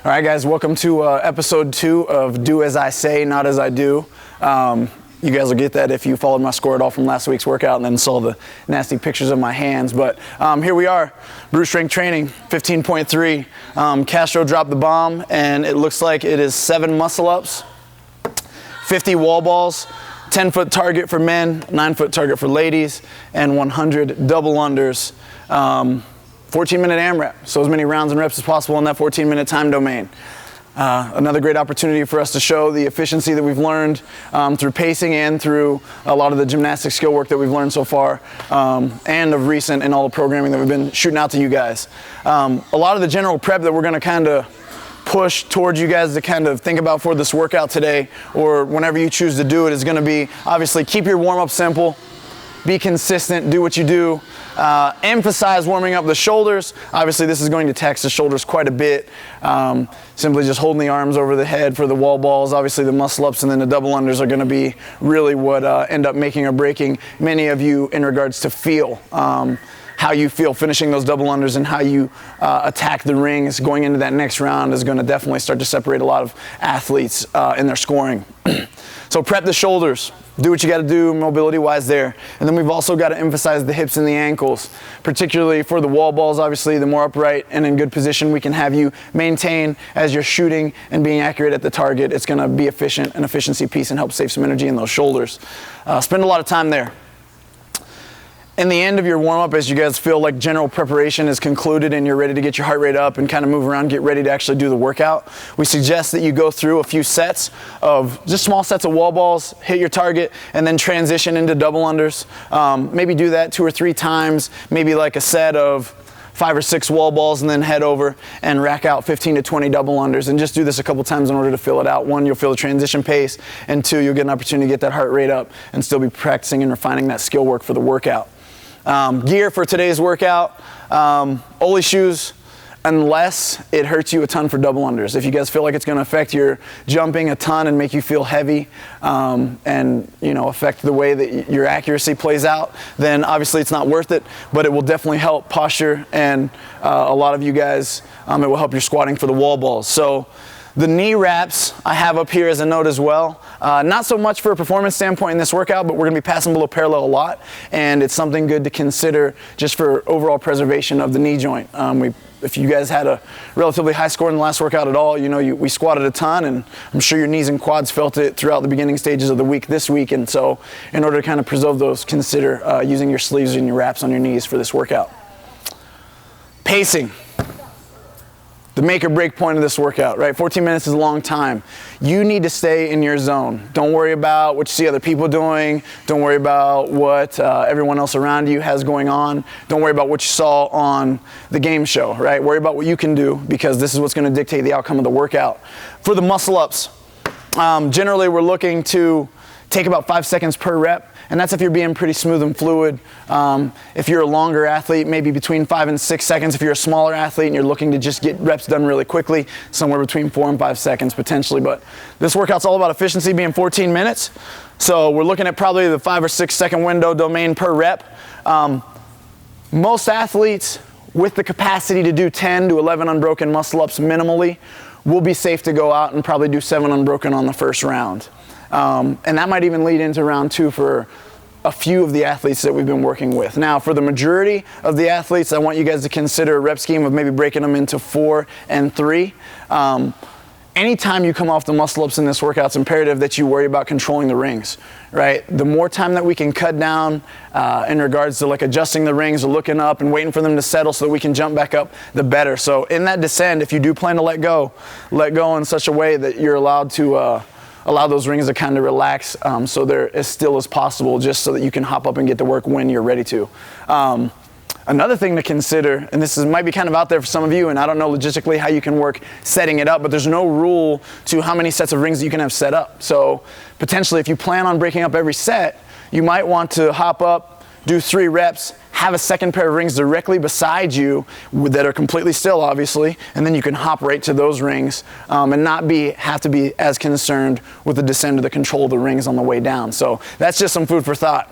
All right, guys, welcome to episode 2 of Do As I Say, Not As I Do. You guys will get that if you followed my score at all from last week's workout and then saw the nasty pictures of my hands. But here we are, brute strength training, 15.3. Castro dropped the bomb, and it looks like it is 7 muscle-ups, 50 wall balls, 10-foot target for men, 9-foot target for ladies, and 100 double unders. 14-minute AMRAP, so as many rounds and reps as possible in that 14-minute time domain. Another great opportunity for us to show the efficiency that we've learned through pacing and through a lot of the gymnastic skill work that we've learned so far, and of recent in all the programming that we've been shooting out to you guys. A lot of the general prep that we're going to kind of push towards you guys to kind of think about for this workout today, or whenever you choose to do it, is going to be, obviously, keep your warm-up simple, be consistent, do what you do. Emphasize warming up the shoulders. Obviously, this is going to tax the shoulders quite a bit. Simply just holding the arms over the head for the wall balls. Obviously, the muscle-ups and then the double unders are going to be really what end up making or breaking many of you in regards to feel. How you feel finishing those double unders and how you attack the rings going into that next round is going to definitely start to separate a lot of athletes in their scoring. So prep the shoulders. Do what you got to do mobility-wise there. And then we've also got to emphasize the hips and the ankles, particularly for the wall balls. Obviously, the more upright and in good position we can have you maintain as you're shooting and being accurate at the target, it's going to be efficient, an efficiency piece, and help save some energy in those shoulders. Spend a lot of time there. In the end of your warm-up, as you guys feel like general preparation is concluded and you're ready to get your heart rate up and kind of move around, get ready to actually do the workout, we suggest that you go through a few sets of just small sets of wall balls, hit your target, and then transition into double unders. Maybe do that 2 or 3 times, maybe like a set of 5 or 6 wall balls, and then head over and rack out 15 to 20 double unders, and just do this a couple times in order to fill it out. 1, you'll feel the transition pace, and 2, you'll get an opportunity to get that heart rate up and still be practicing and refining that skill work for the workout. Gear for today's workout, Oli shoes, unless it hurts you a ton for double unders. If you guys feel like it's going to affect your jumping a ton and make you feel heavy, and affect the way that your accuracy plays out, then obviously it's not worth it, but it will definitely help posture, and a lot of you guys, it will help your squatting for the wall balls. So the knee wraps I have up here as a note as well. Not so much for a performance standpoint in this workout, but we're going to be passing below parallel a lot, and it's something good to consider just for overall preservation of the knee joint. If you guys had a relatively high score in the last workout at all, we squatted a ton, and I'm sure your knees and quads felt it throughout the beginning stages of the week this week, and so in order to kind of preserve those, consider using your sleeves and your wraps on your knees for this workout. Pacing. The make or break point of this workout, right? 14 minutes is a long time. You need to stay in your zone. Don't worry about what you see other people doing. Don't worry about what everyone else around you has going on. Don't worry about what you saw on the game show, right? Worry about what you can do, because this is what's going to dictate the outcome of the workout. For the muscle ups, generally we're looking to take about 5 seconds per rep. And that's if you're being pretty smooth and fluid. If you're a longer athlete, maybe between 5 and 6 seconds. If you're a smaller athlete and you're looking to just get reps done really quickly, somewhere between 4 and 5 seconds potentially. But this workout's all about efficiency, being 14 minutes. So we're looking at probably the 5 or 6 second window domain per rep. Most athletes with the capacity to do 10 to 11 unbroken muscle ups minimally will be safe to go out and probably do 7 unbroken on the first round. And that might even lead into round 2 for a few of the athletes that we've been working with. Now, for the majority of the athletes, I want you guys to consider a rep scheme of maybe breaking them into 4 and 3. Anytime you come off the muscle-ups in this workout, it's imperative that you worry about controlling the rings, right? The more time that we can cut down in regards to like adjusting the rings or looking up and waiting for them to settle so that we can jump back up, the better. So in that descent, if you do plan to let go in such a way that you're allowed to allow those rings to kind of relax, so they're as still as possible, just so that you can hop up and get to work when you're ready to. Another thing to consider, and might be kind of out there for some of you, and I don't know logistically how you can work setting it up, but there's no rule to how many sets of rings that you can have set up. So potentially, if you plan on breaking up every set, you might want to hop up, do 3 reps, have a second pair of rings directly beside you that are completely still, obviously, and then you can hop right to those rings and not have to be as concerned with the descent of the control of the rings on the way down. So that's just some food for thought.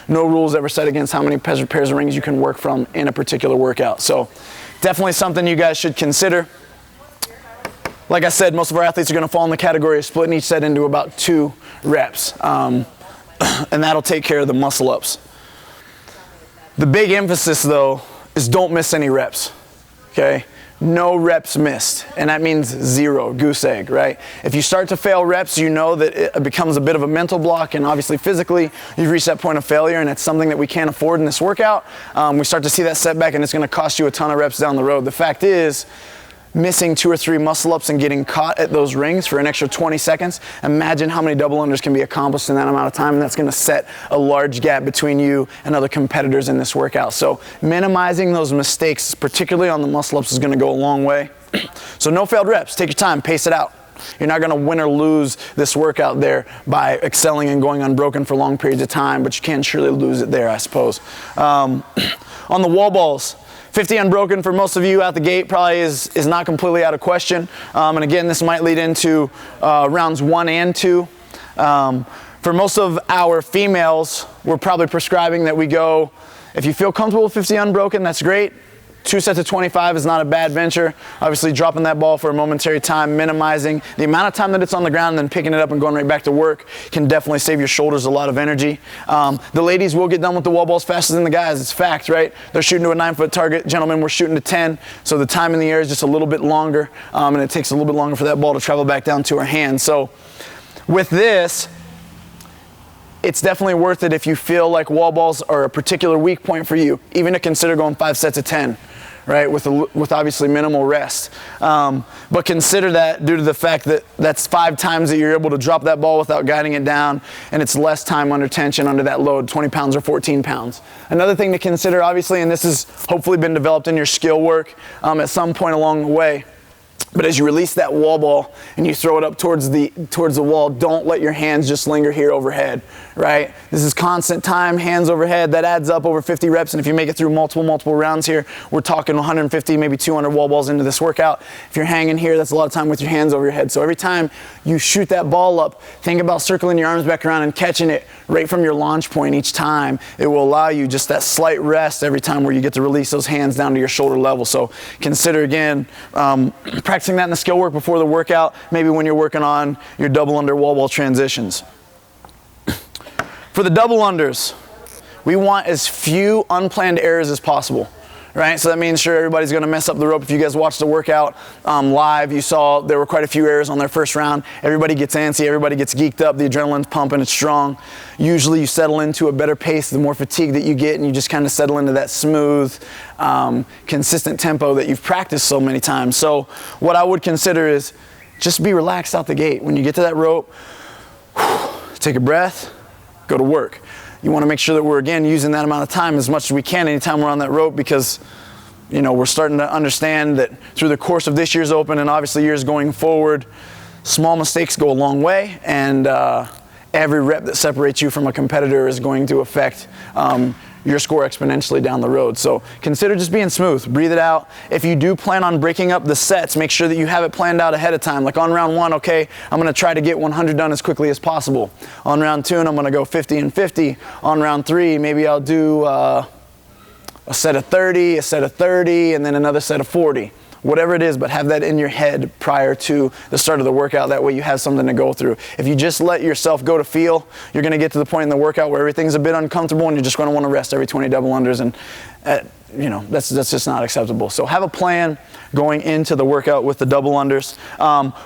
No rules ever set against how many pairs of rings you can work from in a particular workout. So definitely something you guys should consider. like I said, most of our athletes are going to fall in the category of splitting each set into about 2 reps. And that'll take care of the muscle ups. The big emphasis though is don't miss any reps, okay? No reps missed, and that means 0, goose egg, right? If you start to fail reps, you know that it becomes a bit of a mental block, and obviously physically you've reached that point of failure, and it's something that we can't afford in this workout. We start to see that setback, and it's going to cost you a ton of reps down the road. The fact is, missing 2 or 3 muscle ups and getting caught at those rings for an extra 20 seconds, imagine how many double unders can be accomplished in that amount of time, and that's going to set a large gap between you and other competitors in this workout. So minimizing those mistakes, particularly on the muscle ups, is going to go a long way. So no failed reps. Take your time, pace it out. You're not going to win or lose this workout there by excelling and going unbroken for long periods of time, but you can surely lose it there, I suppose. On the wall balls, 50 unbroken for most of you out the gate probably is not completely out of question. And again, this might lead into rounds 1 and 2. For most of our females, we're probably prescribing that we go, if you feel comfortable with 50 unbroken, that's great. 2 sets of 25 is not a bad venture. Obviously dropping that ball for a momentary time, minimizing the amount of time that it's on the ground and then picking it up and going right back to work can definitely save your shoulders a lot of energy. The ladies will get done with the wall balls faster than the guys. It's fact, right? They're shooting to a 9-foot target. Gentlemen, we're shooting to 10. So the time in the air is just a little bit longer, and it takes a little bit longer for that ball to travel back down to our hands. So with this, it's definitely worth it if you feel like wall balls are a particular weak point for you, even to consider going 5 sets of 10. Right, with obviously minimal rest. But consider that due to the fact that that's 5 times that you're able to drop that ball without guiding it down, and it's less time under tension under that load, 20 pounds or 14 pounds. Another thing to consider, obviously, and this has hopefully been developed in your skill work at some point along the way, but as you release that wall ball and you throw it up towards the wall, don't let your hands just linger here overhead, right? This is constant time, hands overhead. That adds up over 50 reps, and if you make it through multiple rounds here, we're talking 150, maybe 200 wall balls into this workout. If you're hanging here, that's a lot of time with your hands over your head. So every time you shoot that ball up, think about circling your arms back around and catching it right from your launch point each time. It will allow you just that slight rest every time where you get to release those hands down to your shoulder level. So consider, again, practicing that in the skill work before the workout, maybe when you're working on your double under wall ball transitions. For the double unders, we want as few unplanned errors as possible, right? So that means sure everybody's going to mess up the rope. If you guys watched the workout live, you saw there were quite a few errors on their first round. Everybody gets antsy, everybody gets geeked up, the adrenaline's pumping, it's strong. Usually you settle into a better pace the more fatigue that you get, and you just kind of settle into that smooth, consistent tempo that you've practiced so many times. So what I would consider is just be relaxed out the gate. When you get to that rope, take a breath, go to work. You want to make sure that we're, again, using that amount of time as much as we can anytime we're on that rope, because we're starting to understand that through the course of this year's Open and obviously years going forward, small mistakes go a long way, and every rep that separates you from a competitor is going to affect your score exponentially down the road. So consider just being smooth, breathe it out. If you do plan on breaking up the sets, make sure that you have it planned out ahead of time. Like on round 1, okay, I'm gonna try to get 100 done as quickly as possible. On round 2, I'm gonna go 50 and 50. On round 3, maybe I'll do a set of 30, a set of 30, and then another set of 40. Whatever it is, but have that in your head prior to the start of the workout. That way you have something to go through. If you just let yourself go to feel, you're going to get to the point in the workout where everything's a bit uncomfortable and you're just going to want to rest every 20 double unders, and that's just not acceptable. So have a plan going into the workout with the double unders.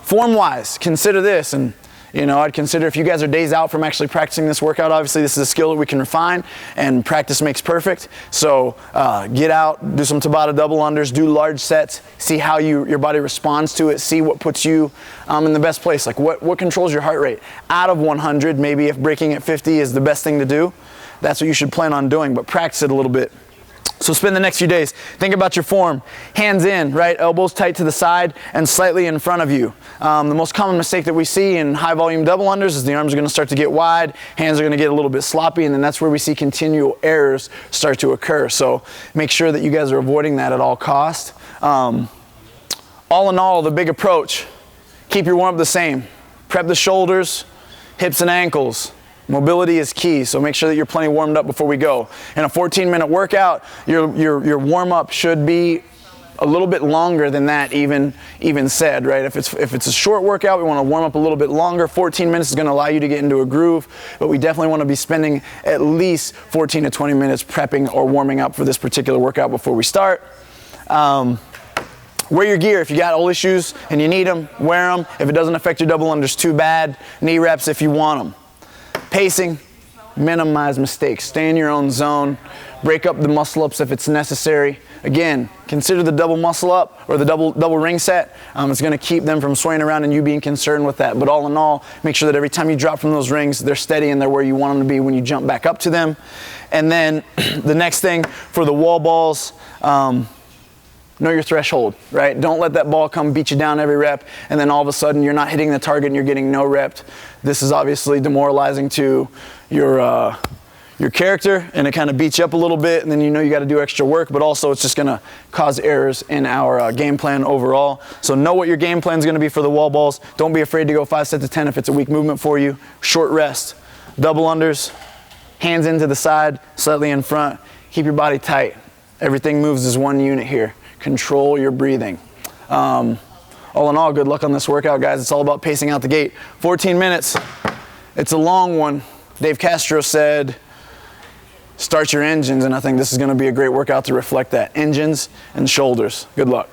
Form-wise, consider this, and I'd consider if you guys are days out from actually practicing this workout, obviously this is a skill that we can refine, and practice makes perfect. So get out, do some Tabata double unders, do large sets, see how your body responds to it, see what puts you in the best place. Like what controls your heart rate. Out of 100, maybe if breaking at 50 is the best thing to do, that's what you should plan on doing, but practice it a little bit. So spend the next few days, think about your form, hands in, right, elbows tight to the side and slightly in front of you. The most common mistake that we see in high volume double unders is the arms are going to start to get wide, hands are going to get a little bit sloppy, and then that's where we see continual errors start to occur. So make sure that you guys are avoiding that at all costs. All in all, the big approach, keep your warm up the same. Prep the shoulders, hips and ankles. Mobility is key, so make sure that you're plenty warmed up before we go. In a 14-minute workout, your warm-up should be a little bit longer than that even said, right? If it's a short workout, we want to warm up a little bit longer. 14 minutes is going to allow you to get into a groove, but we definitely want to be spending at least 14 to 20 minutes prepping or warming up for this particular workout before we start. Wear your gear. If you got old shoes and you need them, wear them. If it doesn't affect your double unders too bad, knee reps if you want them. Pacing, minimize mistakes. Stay in your own zone. Break up the muscle ups if it's necessary. Again, consider the double muscle up or the double ring set. It's going to keep them from swaying around and you being concerned with that. But all in all, make sure that every time you drop from those rings, they're steady and they're where you want them to be when you jump back up to them. And then the next thing for the wall balls, know your threshold, right? Don't let that ball come beat you down every rep and then all of a sudden you're not hitting the target and you're getting no rep. This is obviously demoralizing to your character, and it kind of beats you up a little bit, and then you know you got to do extra work, but also it's just going to cause errors in our game plan overall. So know what your game plan is going to be for the wall balls. Don't be afraid to go 5 sets of 10 if it's a weak movement for you. Short rest, double unders, hands into the side, slightly in front. Keep your body tight. Everything moves as one unit here. Control your breathing. All in all, good luck on this workout, guys. It's all about pacing out the gate. 14 minutes. It's a long one. Dave Castro said, start your engines, and I think this is going to be a great workout to reflect that. Engines and shoulders. Good luck.